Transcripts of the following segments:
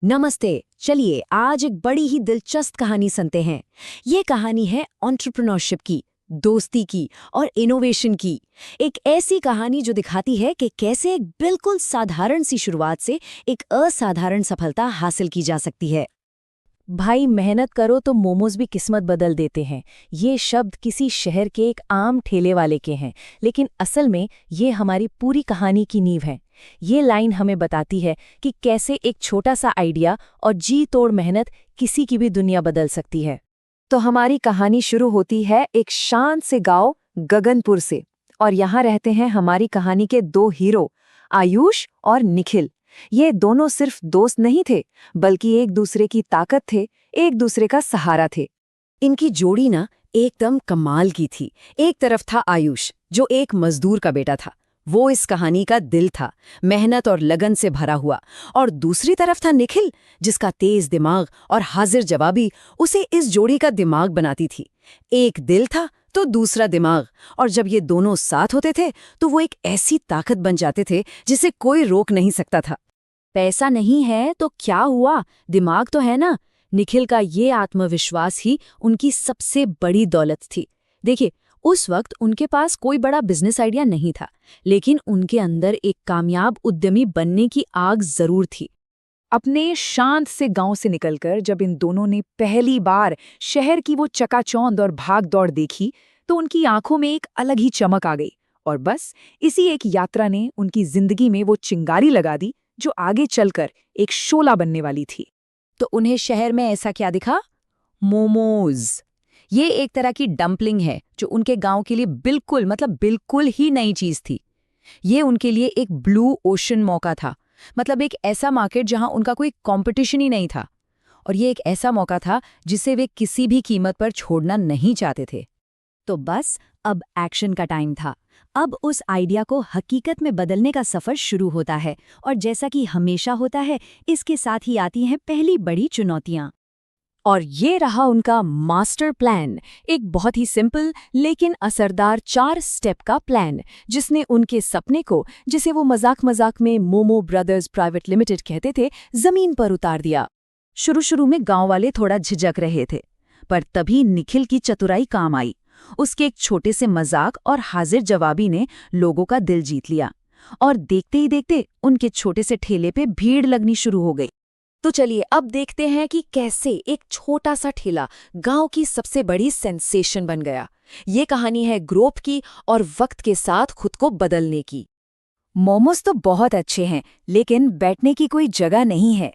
नमस्ते। चलिए आज एक बड़ी ही दिलचस्प कहानी सुनते हैं। ये कहानी है एंटरप्रेन्योरशिप की, दोस्ती की और इनोवेशन की। एक ऐसी कहानी जो दिखाती है कि कैसे एक बिल्कुल साधारण सी शुरुआत से एक असाधारण सफलता हासिल की जा सकती है। भाई मेहनत करो तो मोमोज भी किस्मत बदल देते हैं। ये शब्द किसी शहर के एक आम ठेले वाले के हैं, लेकिन असल में ये हमारी पूरी कहानी की नींव है। ये लाइन हमें बताती है कि कैसे एक छोटा सा आइडिया और जी तोड़ मेहनत किसी की भी दुनिया बदल सकती है। तो हमारी कहानी शुरू होती है एक शांत से गांव गगनपुर से, और यहाँ रहते हैं हमारी कहानी के दो हीरो, आयुष और निखिल। ये दोनों सिर्फ दोस्त नहीं थे, बल्कि एक दूसरे की ताकत थे, एक दूसरे का सहारा थे। इनकी जोड़ी ना एकदम कमाल की थी। एक तरफ था आयुष, जो एक मजदूर का बेटा था। वो इस कहानी का दिल था, मेहनत और लगन से भरा हुआ। और दूसरी तरफ था निखिल, जिसका तेज दिमाग और हाजिर जवाबी उसे इस जोड़ी का दिमाग बनाती थी। एक दिल था तो दूसरा दिमाग, और जब ये दोनों साथ होते थे तो वो एक ऐसी ताकत बन जाते थे जिसे कोई रोक नहीं सकता था। पैसा नहीं है तो क्या हुआ, दिमाग तो है ना। निखिल का ये आत्मविश्वास ही उनकी सबसे बड़ी दौलत थी। देखिए, उस वक्त उनके पास कोई बड़ा बिजनेस आइडिया नहीं था, लेकिन उनके अंदर एक कामयाब उद्यमी बनने की आग जरूर थी। अपने शांत से गांव से निकलकर जब इन दोनों ने पहली बार शहर की वो चकाचौंध और भाग दौड़ देखी, तो उनकी आंखों में एक अलग ही चमक आ गई। और बस इसी एक यात्रा ने उनकी जिंदगी में वो चिंगारी लगा दी जो आगे चलकर एक शोला बनने वाली थी। तो उन्हें शहर में ऐसा क्या दिखा? मोमोज। ये एक तरह की डंपलिंग है जो उनके गांव के लिए बिल्कुल ही नई चीज थी। ये उनके लिए एक ब्लू ओशन मौका था, मतलब एक ऐसा मार्केट जहां उनका कोई कंपटीशन ही नहीं था। और ये एक ऐसा मौका था जिसे वे किसी भी कीमत पर छोड़ना नहीं चाहते थे। तो बस अब एक्शन का टाइम था। अब उस आइडिया को हकीकत में बदलने का सफर शुरू होता है, और जैसा कि हमेशा होता है, इसके साथ ही आती हैं पहली बड़ी चुनौतियां। और ये रहा उनका मास्टर प्लान, एक बहुत ही सिंपल लेकिन असरदार 4 स्टेप का प्लान, जिसने उनके सपने को, जिसे वो मजाक मजाक में मोमो ब्रदर्स प्राइवेट लिमिटेड कहते थे, जमीन पर उतार दिया। शुरू में गांव वाले थोड़ा झिझक रहे थे, पर तभी निखिल की चतुराई काम आई। उसके एक छोटे से मजाक और हाजिर जवाबी ने लोगों का दिल जीत लिया, और देखते ही देखते उनके छोटे से ठेले पे भीड़ लगनी शुरू हो गई। तो चलिए अब देखते हैं कि कैसे एक छोटा सा ठेला गांव की सबसे बड़ी सेंसेशन बन गया। ये कहानी है ग्रोथ की और वक्त के साथ खुद को बदलने की। मोमोज तो बहुत अच्छे हैं, लेकिन बैठने की कोई जगह नहीं है।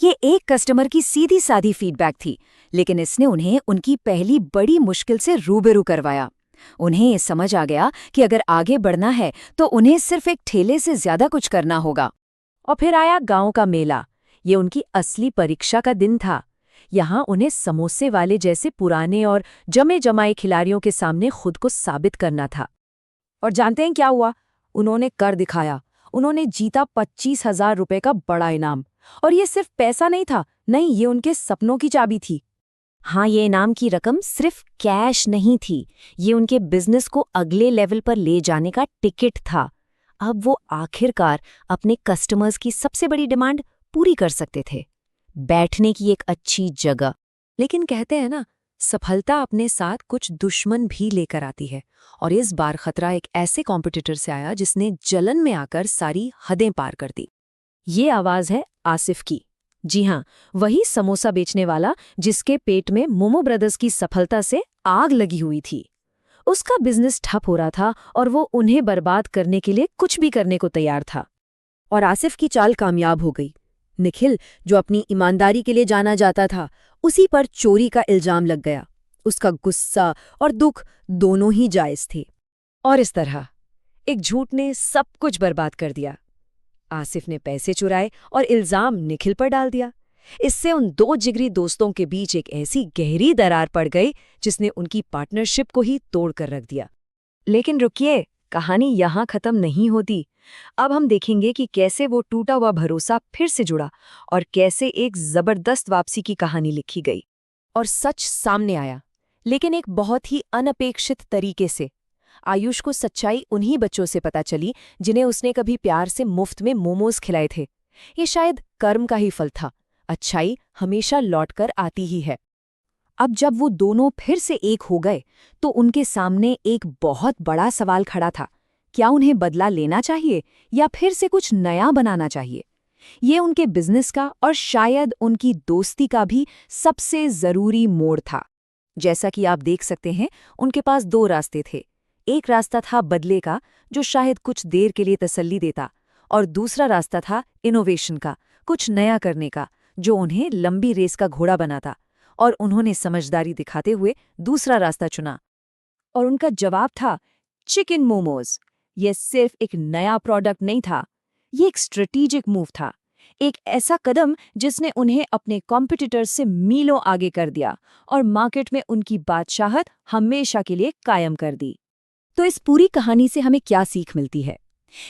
ये एक कस्टमर की सीधी सादी फीडबैक थी, लेकिन इसने उन्हें उनकी पहली बड़ी मुश्किल से रूबरू करवाया। उन्हें ये समझ आ गया कि अगर आगे बढ़ना है तो उन्हें सिर्फ एक ठेले से ज्यादा कुछ करना होगा। और फिर आया गांव का मेला। ये उनकी असली परीक्षा का दिन था। यहाँ उन्हें समोसे वाले जैसे पुराने और जमे जमाए खिलाड़ियों के सामने खुद को साबित करना था। और जानते हैं क्या हुआ? उन्होंने कर दिखाया। उन्होंने जीता 25,000 रुपए का बड़ा इनाम। और ये सिर्फ पैसा नहीं था, नहीं, ये उनके सपनों की चाबी थी। हाँ, ये इनाम की रकम सिर्फ कैश नहीं थी, ये उनके बिजनेस को अगले लेवल पर ले जाने का टिकट था। अब वो आखिरकार अपने कस्टमर्स की सबसे बड़ी डिमांड पूरी कर सकते थे, बैठने की एक अच्छी जगह। लेकिन कहते हैं ना, सफलता अपने साथ कुछ दुश्मन भी लेकर आती है, और इस बार खतरा एक ऐसे कॉम्पिटिटर से आया जिसने जलन में आकर सारी हदें पार कर दी। ये आवाज है आसिफ की। जी हाँ, वही समोसा बेचने वाला जिसके पेट में मोमो ब्रदर्स की सफलता से आग लगी हुई थी। उसका बिजनेस ठप हो रहा था और वो उन्हें बर्बाद करने के लिए कुछ भी करने को तैयार था। और आसिफ की चाल कामयाब हो गई। निखिल, जो अपनी ईमानदारी के लिए जाना जाता था, उसी पर चोरी का इल्जाम लग गया। उसका गुस्सा और दुख दोनों ही जायज थे। और इस तरह एक झूठ ने सब कुछ बर्बाद कर दिया। आसिफ ने पैसे चुराए और इल्जाम निखिल पर डाल दिया। इससे उन दो जिगरी दोस्तों के बीच एक ऐसी गहरी दरार पड़ गई जिसने उनकी पार्टनरशिप को ही तोड़ कर रख दिया। लेकिन रुकिए, कहानी यहाँ खत्म नहीं होती। अब हम देखेंगे कि कैसे वो टूटा हुआ भरोसा फिर से जुड़ा, और कैसे एक जबरदस्त वापसी की कहानी लिखी गई और सच सामने आया, लेकिन एक बहुत ही अनपेक्षित तरीके से। आयुष को सच्चाई उन्हीं बच्चों से पता चली जिन्हें उसने कभी प्यार से मुफ्त में मोमोज खिलाए थे। ये शायद कर्म का ही फल था, अच्छाई हमेशा लौटकर आती ही है। अब जब वो दोनों फिर से एक हो गए तो उनके सामने एक बहुत बड़ा सवाल खड़ा था। क्या उन्हें बदला लेना चाहिए या फिर से कुछ नया बनाना चाहिए? ये उनके बिजनेस का और शायद उनकी दोस्ती का भी सबसे जरूरी मोड़ था। जैसा कि आप देख सकते हैं, उनके पास दो रास्ते थे। एक रास्ता था बदले का, जो शायद कुछ देर के लिए तसल्ली देता, और दूसरा रास्ता था इनोवेशन का, कुछ नया करने का, जो उन्हें लंबी रेस का घोड़ा बनाता। और उन्होंने समझदारी दिखाते हुए दूसरा रास्ता चुना। और उनका जवाब था चिकन मोमोज। यह सिर्फ एक नया प्रोडक्ट नहीं था, ये एक स्ट्रेटेजिक मूव था, एक ऐसा कदम जिसने उन्हें अपने कॉम्पिटिटर्स से मीलों आगे कर दिया और मार्केट में उनकी बादशाहत हमेशा के लिए कायम कर दी। तो इस पूरी कहानी से हमें क्या सीख मिलती है?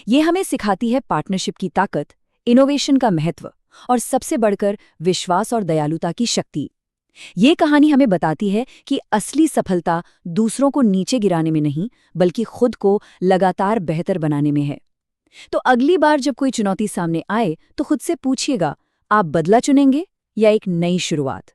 ये हमें सिखाती है पार्टनरशिप की ताकत, इनोवेशन का महत्व और सबसे बढ़कर विश्वास और दयालुता की शक्ति। ये कहानी हमें बताती है कि असली सफलता दूसरों को नीचे गिराने में नहीं, बल्कि खुद को लगातार बेहतर बनाने में है। तो अगली बार जब कोई चुनौती सामने आए तो खुद से पूछिएगा, आप बदला चुनेंगे या एक नई शुरुआत?